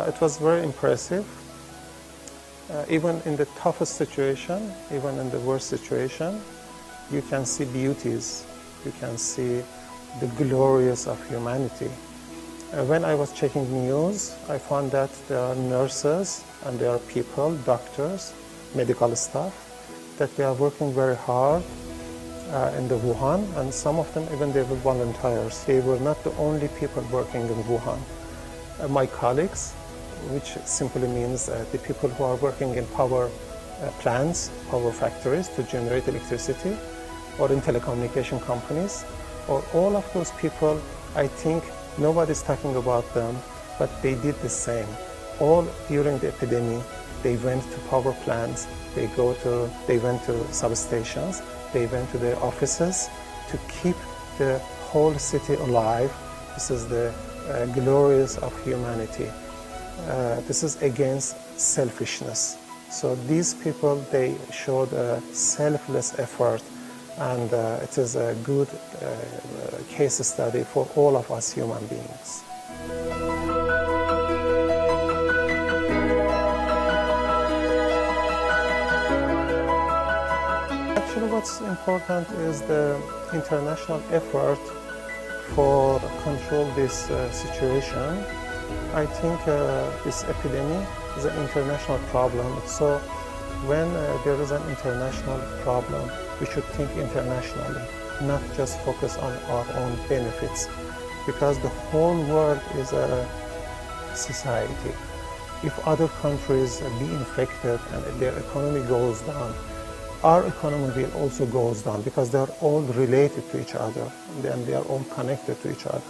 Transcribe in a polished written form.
It was very impressive. Even in the toughest situation, even in the worst situation, you can see beauties. You can see the glories of humanity. When I was checking news, I found that there are nurses and there are people, doctors, medical staff, that they are working very hard in the Wuhan, and some of them even they were volunteers. They were not the only people working in Wuhan. My colleagues, which simply means the people who are working in power plants, power factories to generate electricity, or in telecommunication companies, or all of those people, I think nobody's talking about them, but they did the same. All during the epidemic, they went to power plants, they went to substations, they went to their offices to keep the whole city alive. This is the glories of humanity. This is against selfishness. So these people, they showed a selfless effort, and it is a good case study for all of us human beings. Actually, what's important is the international effort for control this situation. I think this epidemic is an international problem. So when there is an international problem, we should think internationally, not just focus on our own benefits, because the whole world is a society. If other countries be infected and their economy goes down, our economy will also goes down, because they are all related to each other and they are all connected to each other.